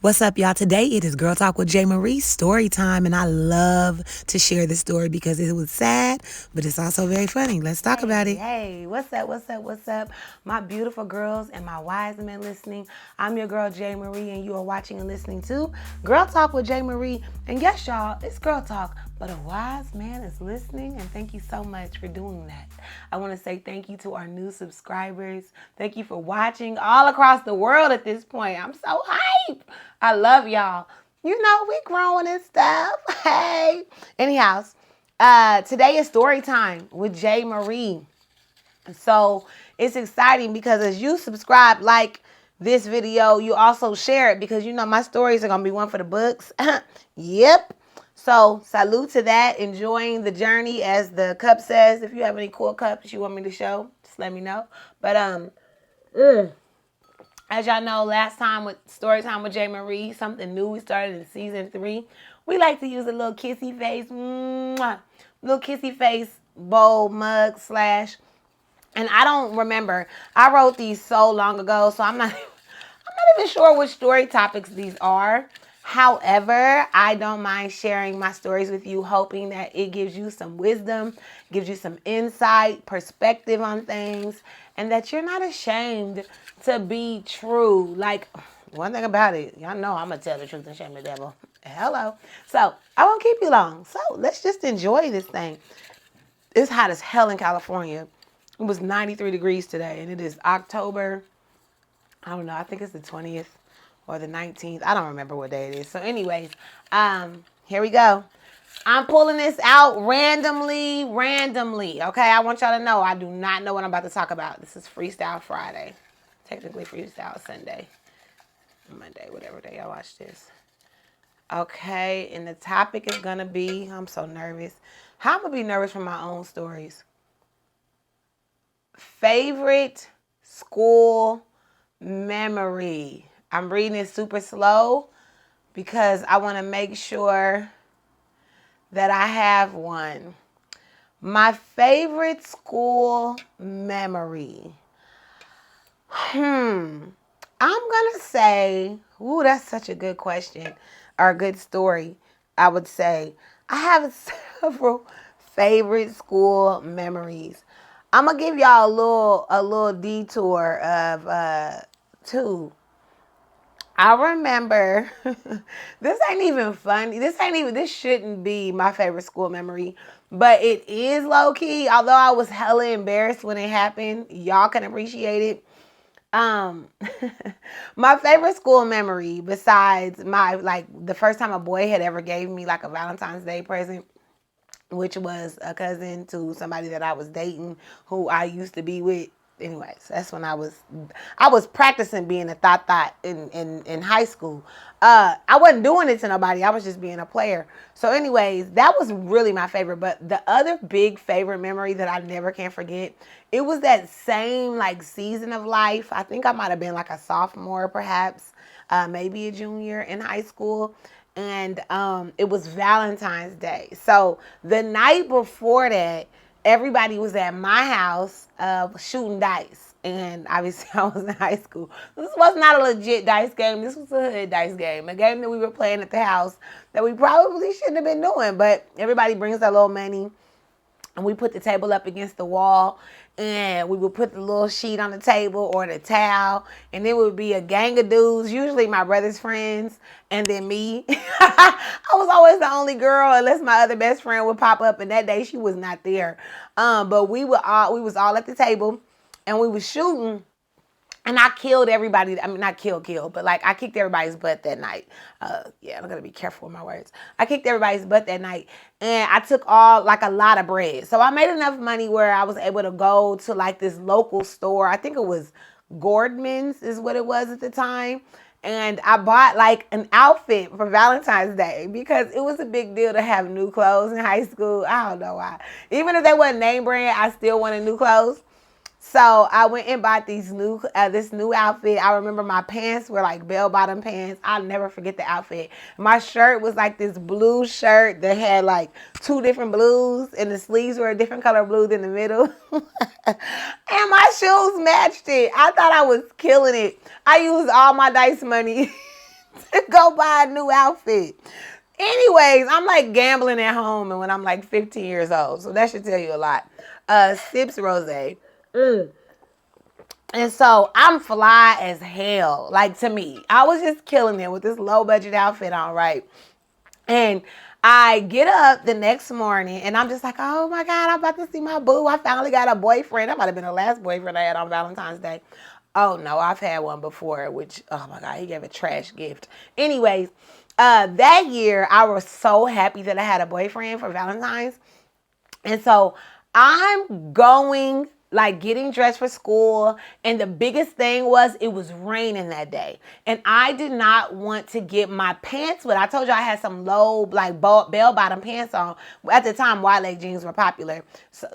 What's up, y'all? Today it is Girl Talk with J. Marie story time, and I love to share this story because it was sad, but it's also very funny. Let's talk about it. Hey, what's up, what's up? My beautiful girls and my wise men listening. I'm your girl, J. Marie, and you are watching and listening to Girl Talk with J. Marie. And yes, y'all, it's Girl Talk, but a wise man is listening, and thank you so much for doing that. I want to say thank you to our new subscribers. Thank you for watching all across the world at this point. I'm so hype. I love y'all. You know, we growing and stuff. Hey. Anyhow, today is story time with J. Marie. So it's exciting because as you subscribe, like this video, you also share it because you know my stories are going to be one for the books. Yep. So salute to that. Enjoying the journey, as the cup says. If you have any cool cups you want me to show, just let me know. But as y'all know, last time with story time with J. Marie, something new we started in season 3. We like to use a little kissy face, little kissy face bowl mug slash. And I don't remember. I wrote these so long ago, so I'm not even sure which story topics these are. However, I don't mind sharing my stories with you, hoping that it gives you some wisdom, gives you some insight, perspective on things, and that you're not ashamed to be true. Like, one thing about it, y'all know I'm going to tell the truth and shame the devil. Hello. So, I won't keep you long. So, let's just enjoy this thing. It's hot as hell in California. It was 93 degrees today, and it is October, I don't know, I think it's the 20th or the 19th. I don't remember what day it is. So anyways, here we go. I'm pulling this out randomly. Okay, I want y'all to know I do not know what I'm about to talk about. This is Freestyle Friday. Technically Freestyle Sunday. Monday, whatever day I watch this. Okay, and the topic is going to be, I'm so nervous. How I'm going to be nervous from my own stories. Favorite school memory. I'm reading it super slow because I want to make sure that I have one. My favorite school memory. I'm going to say, ooh, that's such a good question or a good story. I would say I have several favorite school memories. I'm gonna give y'all a little detour of two. I remember this ain't even funny. This shouldn't be my favorite school memory, but it is low key. Although I was hella embarrassed when it happened, y'all can appreciate it. Um, my favorite school memory, besides the first time a boy had ever gave me like a Valentine's Day present, which was a cousin to somebody that I was dating who I used to be with. Anyways, that's when I was practicing being a thought in high school. I wasn't doing it to nobody. I was just being a player. So anyways, that was really my favorite. But the other big favorite memory that I never can forget, it was that same like season of life. I think I might have been like a sophomore perhaps, maybe a junior in high school. And it was Valentine's Day. So the night before that, everybody was at my house shooting dice. And obviously I was in high school. This was not a legit dice game. This was a hood dice game. A game that we were playing at the house that we probably shouldn't have been doing. But everybody brings their little money. And we put the table up against the wall, and we would put the little sheet on the table or the towel, and it would be a gang of dudes, usually my brother's friends, and then me. I was always the only girl, unless my other best friend would pop up, and that day she was not there. But we was all at the table, and we was shooting. And I killed everybody. I mean, not kill, but like I kicked everybody's butt that night. Yeah, I'm gonna be careful with my words. I kicked everybody's butt that night, and I took a lot of bread. So I made enough money where I was able to go to like this local store. I think it was Gordman's is what it was at the time. And I bought like an outfit for Valentine's Day because it was a big deal to have new clothes in high school. I don't know why. Even if they wasn't name brand, I still wanted new clothes. So I went and bought this new outfit. I remember my pants were like bell-bottom pants. I'll never forget the outfit. My shirt was like this blue shirt that had like two different blues, and the sleeves were a different color blue than the middle. And my shoes matched it. I thought I was killing it. I used all my dice money to go buy a new outfit. Anyways, I'm like gambling at home and when I'm like 15 years old. So that should tell you a lot. Sips Rose. And so I'm fly as hell. Like to me, I was just killing it with this low budget outfit on, right? And I get up the next morning and I'm just like, oh my God, I'm about to see my boo. I finally got a boyfriend. That might have been the last boyfriend I had on Valentine's Day. Oh no, I've had one before, which, oh my God, he gave a trash gift. Anyways, that year I was so happy that I had a boyfriend for Valentine's. And so I'm going, like getting dressed for school. And the biggest thing was it was raining that day. And I did not want to get my pants wet. I told you I had some low, like bell bottom pants on. At the time, wide leg jeans were popular. So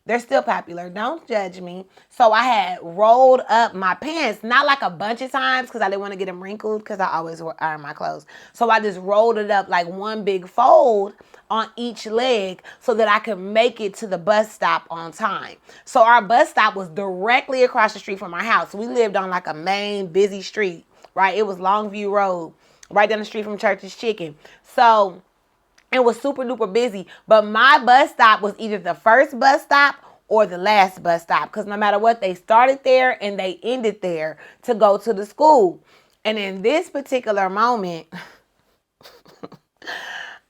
they're still popular. Don't judge me. So I had rolled up my pants, not like a bunch of times because I didn't want to get them wrinkled because I always iron my clothes. So I just rolled it up like one big fold on each leg so that I could make it to the bus stop on time. So our bus stop was directly across the street from our house. We lived on like a main busy street, right? It was Longview Road, right down the street from Church's Chicken. So it was super duper busy, but my bus stop was either the first bus stop or the last bus stop because no matter what, they started there and they ended there to go to the school. And in this particular moment,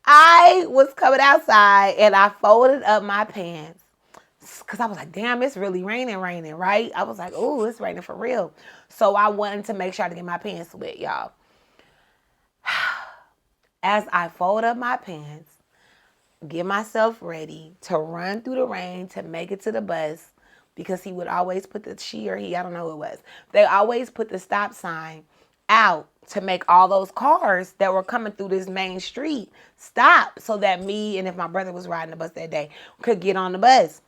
I was coming outside and I folded up my pants because I was like, damn, it's really raining, right? I was like, oh, it's raining for real. So I wanted to make sure to get my pants wet, y'all. As I fold up my pants, get myself ready to run through the rain to make it to the bus because he would always put I don't know who it was. They always put the stop sign out to make all those cars that were coming through this main street stop so that me and if my brother was riding the bus that day could get on the bus.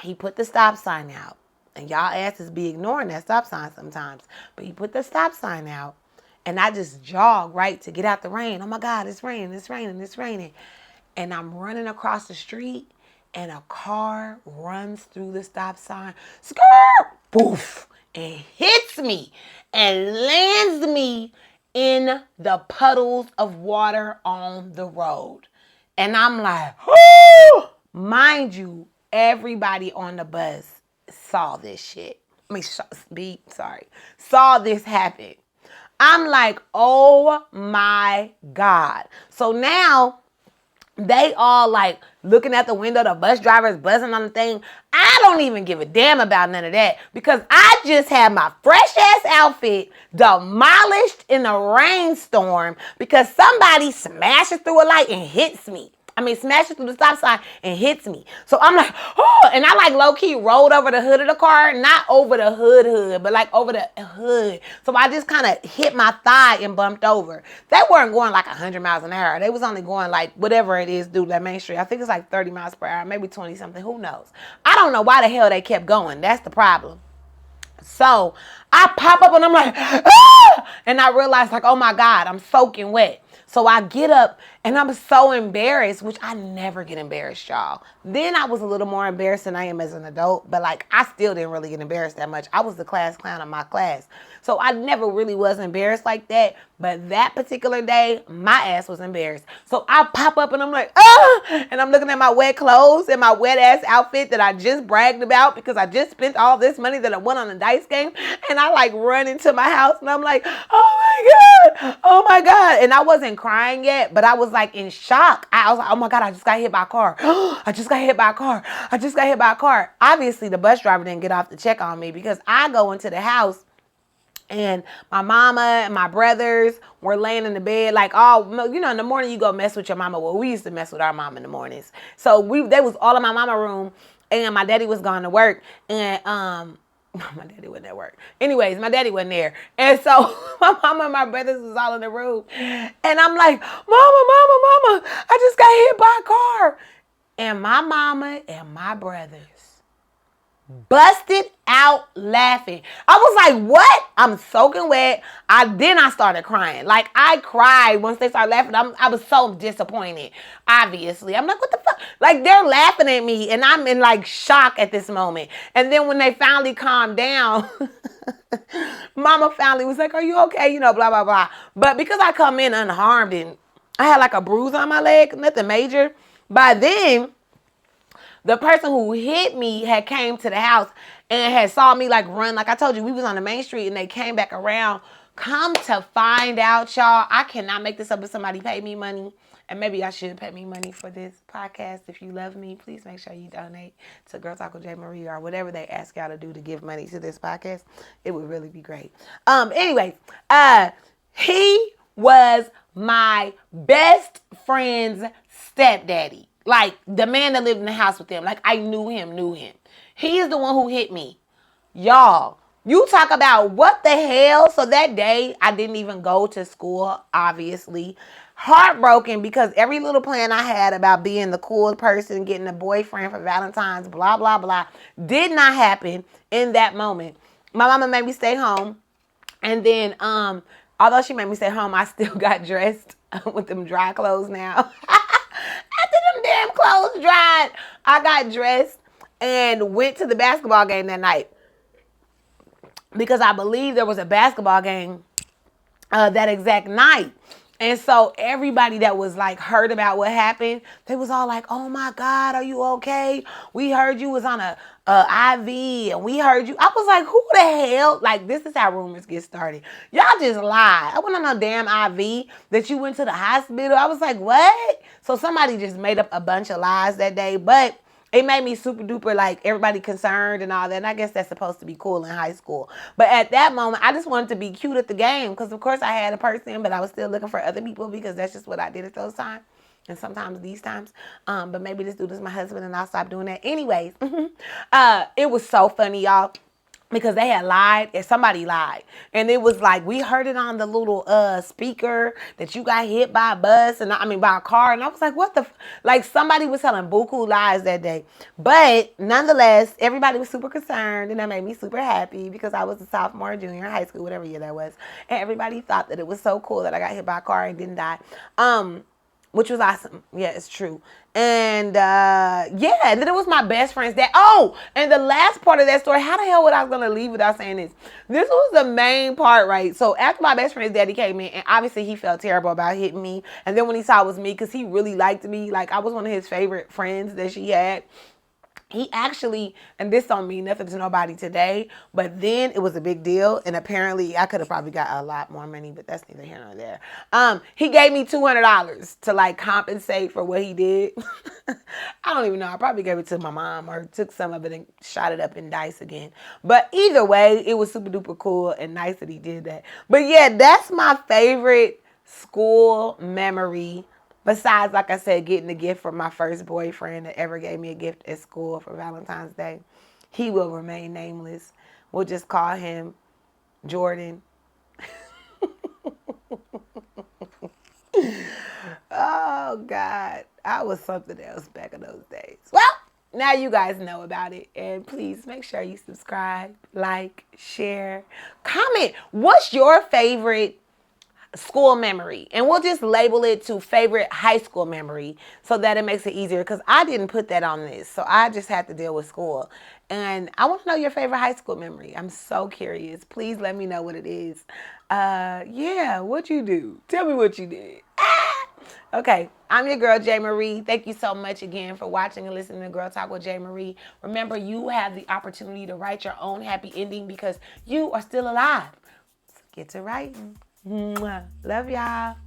He put the stop sign out. And y'all asses be ignoring that stop sign sometimes. But he put the stop sign out. And I just jogged, right, to get out the rain. Oh my God, it's raining, it's raining, it's raining. And I'm running across the street and a car runs through the stop sign. Skirt! Poof! And hits me and lands me in the puddles of water on the road. And I'm like, oh! Mind you, everybody on the bus saw this shit. Saw this happen. I'm like, oh my God. So now they all like looking at the window, the bus driver's buzzing on the thing. I don't even give a damn about none of that because I just had my fresh ass outfit demolished in a rainstorm because somebody smashes through a light and hits me. Smashes through the stop sign and hits me. So I'm like, oh, and I like low key rolled over the hood of the car, not over the hood, but like over the hood. So I just kind of hit my thigh and bumped over. They weren't going like 100 miles an hour. They was only going like whatever it is, dude, that main street. I think it's like 30 miles per hour, maybe 20 something. Who knows? I don't know why the hell they kept going. That's the problem. So I pop up and I'm like, ah! And I realized like, oh my God, I'm soaking wet. So I get up and I'm so embarrassed, which I never get embarrassed, y'all. Then I was a little more embarrassed than I am as an adult, but like I still didn't really get embarrassed that much. I was the class clown of my class. So I never really was embarrassed like that. But that particular day, my ass was embarrassed. So I pop up and I'm like, ah! And I'm looking at my wet clothes and my wet ass outfit that I just bragged about because I just spent all this money that I won on the dice game. And I like run into my house and I'm like, oh my God, oh my God. And I wasn't crying yet, but I was like in shock. I was like, oh my God, I just got hit by a car. I just got hit by a car. I just got hit by a car. Obviously, the bus driver didn't get off to check on me because I go into the house and my mama and my brothers were laying in the bed like, oh, in the morning you go mess with your mama. Well, we used to mess with our mom in the mornings. So they was all in my mama room and my daddy was gone to work and my daddy wasn't at work. Anyways, my daddy wasn't there. And so my mama and my brothers was all in the room. And I'm like, mama, I just got hit by a car. And my mama and my brothers busted out laughing. I was like, what? I'm soaking wet. I started crying. Like, I cried once they started laughing. I was so disappointed, obviously. I'm like, what the fuck? Like, they're laughing at me, and I'm in, like, shock at this moment. And then when they finally calmed down, Mama finally was like, are you okay? You know, blah, blah, blah. But because I come in unharmed and I had, like, a bruise on my leg, nothing major, by then the person who hit me had came to the house and had saw me like run. Like I told you, we was on the main street and they came back around. Come to find out, y'all, I cannot make this up. If somebody paid me money, and maybe I should pay me money for this podcast. If you love me, please make sure you donate to Girl Talk with J. Marie or whatever they ask y'all to do to give money to this podcast. It would really be great. Anyways, he was my best friend's stepdaddy. Like, the man that lived in the house with them. Like, I knew him. He is the one who hit me. Y'all, you talk about what the hell. So that day, I didn't even go to school, obviously. Heartbroken because every little plan I had about being the cool person, getting a boyfriend for Valentine's, blah, blah, blah, did not happen in that moment. My mama made me stay home. And then, although she made me stay home, I still got dressed with them dry clothes now. After them damn clothes dried, I got dressed and went to the basketball game that night because I believe there was a basketball game that exact night. And so everybody that was like heard about what happened, they was all like, "Oh my God, are you okay? We heard you was on a IV, and we heard you." I was like, "Who the hell?" Like, this is how rumors get started. Y'all just lie. I went on a damn IV that you went to the hospital. I was like, "What?" So somebody just made up a bunch of lies that day, but it made me super duper like everybody concerned and all that. And I guess that's supposed to be cool in high school. But at that moment, I just wanted to be cute at the game because, of course, I had a person, but I was still looking for other people because that's just what I did at those times. And sometimes these times. But maybe this dude is my husband and I'll stop doing that. Anyways, it was so funny, y'all, because they had lied and somebody lied, and it was like we heard it on the little speaker that you got hit by a bus, and I mean by a car, and I was like, what the like somebody was telling buku lies that day. But nonetheless, everybody was super concerned, and that made me super happy because I was a sophomore, junior in high school, whatever year that was, and everybody thought that it was so cool that I got hit by a car and didn't die. Which was awesome. Yeah, it's true. And yeah, and then it was my best friend's dad. Oh, and the last part of that story, how the hell would I was gonna leave without saying this? This was the main part, right? So after my best friend's daddy came in, and obviously he felt terrible about hitting me. And then when he saw it was me, because he really liked me, like I was one of his favorite friends that she had. He actually, and this don't mean nothing to nobody today, but then it was a big deal, and apparently I could have probably got a lot more money, but that's neither here nor there. He gave me $200 to like compensate for what he did. I don't even know. I probably gave it to my mom or took some of it and shot it up in dice again. But either way, it was super duper cool and nice that he did that. But yeah, that's my favorite school memory. Besides, like I said, getting a gift from my first boyfriend that ever gave me a gift at school for Valentine's Day. He will remain nameless. We'll just call him Jordan. Oh, God. I was something else back in those days. Well, now you guys know about it. And please make sure you subscribe, like, share, comment. What's your favorite school memory? And we'll just label it to favorite high school memory so that it makes it easier, because I didn't put that on this, so I just had to deal with school. And I want to know your favorite high school memory. I'm so curious. Please let me know what it is. Yeah, what you do? Tell me what you did. Okay, I'm your girl, J. Marie. Thank you so much again for watching and listening to Girl Talk with J. Marie. Remember, you have the opportunity to write your own happy ending because you are still alive. So get to writing. Mwah. Love y'all.